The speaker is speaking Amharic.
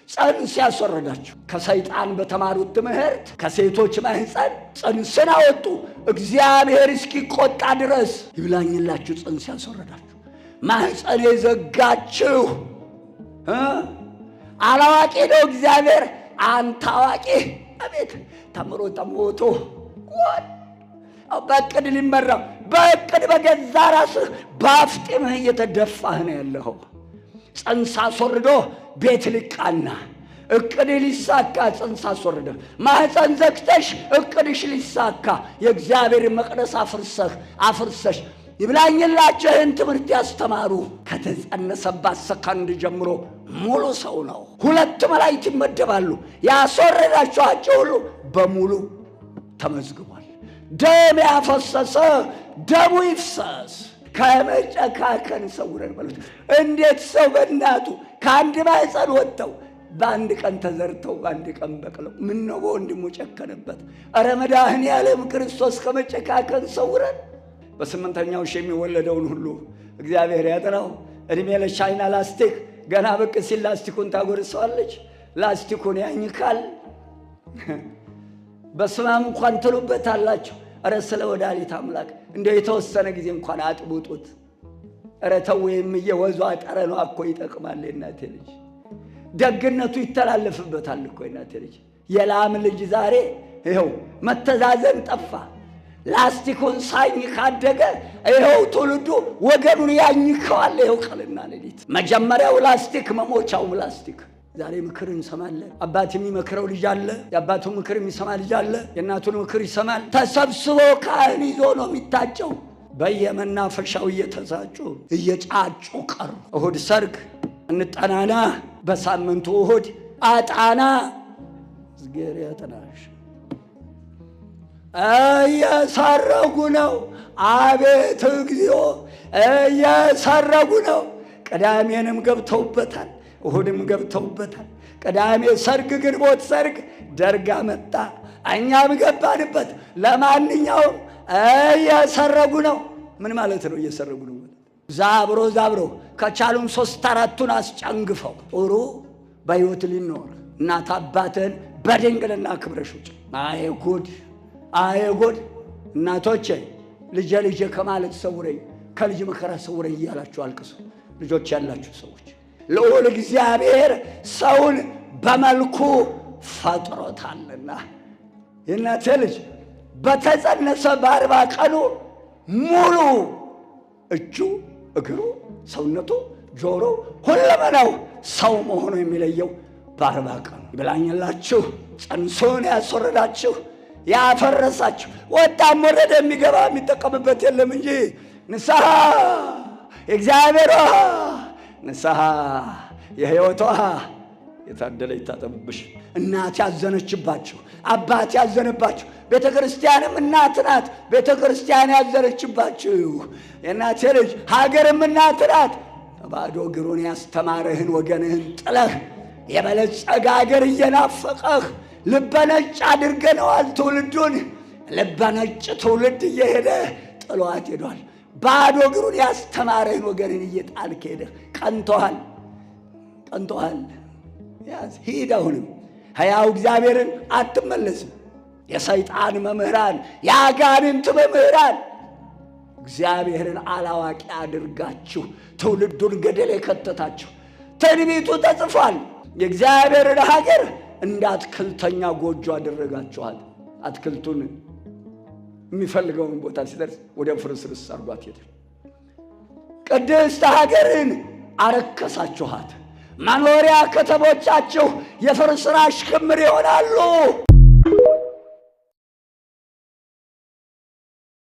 ጽንስ ያስወረዳችሁ ከሰይጣን በተማሩት ትምህርት ከሴቶች ማህፀን ጽንስን አወጡ። እግዚአብሔር እስኪቆጣ ድረስ ይብላኝላችሁ ጽንስ ያስወረዳችሁ ማህፀን የዘጋችሁ አላዋቂ ነው እግዚአብሔር። አንተ አዋቂ አቤት ተምሮ ተሞቶ በቅድ ሊመራ በቅድ በገዛ ራስህ በአፍጢምህ እየተደፋህ ነው ያለው። ጽንስ አስወርዶ ቤት ሊቃና እቅድ ሊሳካ ጽንስ አስወርዶ ማህፀን ዘግተሽ እቅድሽ ሊሳካ የእግዚአብሔር መቅደስ አፍርሰሽ ይብላኝላችሁን ትምህርት ያስተማሩ ከተጸነሰባት ሰከንድ ጀምሮ ሙሉ ሰው ነው። ሁለት መላእክት ይመደባሉ። ያስወረዳችኋቸው ሁሉ በሙሉ ተመዝግቧል። ደም ያፈሰሰ ደሙ ይፍሰስ። ከመጨካከን ሰውረን ማለት እንዴት ሰው በእናቱ ከአንድ ማህፀን ወጥተው በአንድ ቀን ተዘርተው በአንድ ቀን በቅለው ምን ነው በወንድሙ ጨከነበት? ኧረ መድኃኔዓለም ክርስቶስ ከመጨካከን ሰውረን። በስምንተኛው ሺህ የሚወለደውን ሁሉ እግዚአብሔር ያጥራው። እድሜ ለቻይና ላስቲክ ገና ብቅ ሲል ላስቲኩን ታጎርሰዋለች። ላስቲኩን ያኝካል። በስማም እንኳን ትሉበታላችሁ። ኧረ ስለ ወዳሊት አምላክ እንደ የተወሰነ ጊዜ እንኳን አጥቡጡት። ኧረ ተው የሚየወዟ ጠረኗ እኮ ይጠቅማል። የእናቴ ልጅ ደግነቱ ይተላለፍበታል እኮ የእናቴ ልጅ። የላም ልጅ ዛሬ ይኸው መተዛዘን ጠፋ። ላስቲኩን ሳኝ ካደገ ይኸው ትውልዱ ወገኑን ያኝከዋል። ይኸው ቀንና ሌሊት መጀመሪያው ላስቲክ መሞቻውም ላስቲክ። ዛሬ ምክር እንሰማለን። አባት የሚመክረው ልጅ አለ። የአባቱን ምክር የሚሰማ ልጅ አለ። የእናቱን ምክር ይሰማል። ተሰብስቦ ካህን ይዞ ነው የሚታጨው። በየመናፈሻው እየተዛጩ እየጫጩ ቀሩ። እሁድ ሰርግ እንጠናና፣ በሳምንቱ እሁድ አጣና። ዝጌር ያጠናሽ እየሰረጉ ነው። አቤት እግዚኦ እየሰረጉ ነው። ቅዳሜንም ገብተውበታል፣ እሁድም ገብተውበታል። ቅዳሜ ሰርግ፣ ግንቦት ሰርግ ደርጋ መጣ፣ እኛም ገባንበት። ለማንኛውም እየሰረጉ ነው። ምን ማለት ነው እየሰረጉ ነው? ዛብሮ ከቻሉም 3-4ቱን አስጨንግፈው ጥሩ በሕይወት ሊኖር እናት አባትን በድንግልና ክብረሽ ውጭ። አይ ጉድ እናቶቼ ልጄ ከማለት ሰውረኝ፣ ከልጅ መከራ ሰውረኝ እያላችሁ አልቅሱ። ልጆች ያላችሁ ሰዎች ልዑል እግዚአብሔር ሰውን በመልኩ ፈጥሮታልና የእናቴ ልጅ በተጸነሰ በ40 ቀኑ ሙሉ እጁ፣ እግሩ፣ ሰውነቱ፣ ጆሮ፣ ሁለመናው ሰው መሆኑ የሚለየው በ40 ቀኑ። ይብላኝላችሁ ጽንሱን ያስወረዳችሁ ያፈረሳችሁ ወጣም ወረደ የሚገባ የሚጠቀምበት የለም እንጂ ንስሐ የእግዚአብሔር ንስሐ የሕይወቷ የታደለ ይታጠብብሽ። እናት ያዘነችባችሁ፣ አባት ያዘነባችሁ፣ ቤተ ክርስቲያንም እናት ናት። ቤተ ክርስቲያን ያዘነችባችሁ የእናቴ ልጅ ሀገርም እናት ናት። ባዶ እግሩን ያስተማረህን ወገንህን ጥለህ የበለጸገ ሀገር እየናፈቀህ ልበነጭ አድርገነዋል ትውልዱን። ልበነጭ ትውልድ እየሄደ ጥሏት ሄዷል። ባዶ እግሩን ያስተማረህን ወገንን እየጣልክ ሄደህ ቀንቶሃል። ያዝ ሂድ። አሁንም ሕያው እግዚአብሔርን አትመለስም። የሰይጣን መምህራን፣ የአጋንንት መምህራን እግዚአብሔርን አላዋቂ አድርጋችሁ ትውልዱን ገደል የከተታችሁ። ትንቢቱ ተጽፏል። የእግዚአብሔርን ሀገር እንደ አትክልተኛ ጎጆ አደረጋችኋል። አትክልቱን የሚፈልገውን ቦታ ሲደርስ ወደ ፍርስርስ አርጓት ሄደ። ቅድስት ሀገርን አረከሳችኋት። መኖሪያ ከተሞቻችሁ የፍርስራሽ ክምር ይሆናሉ።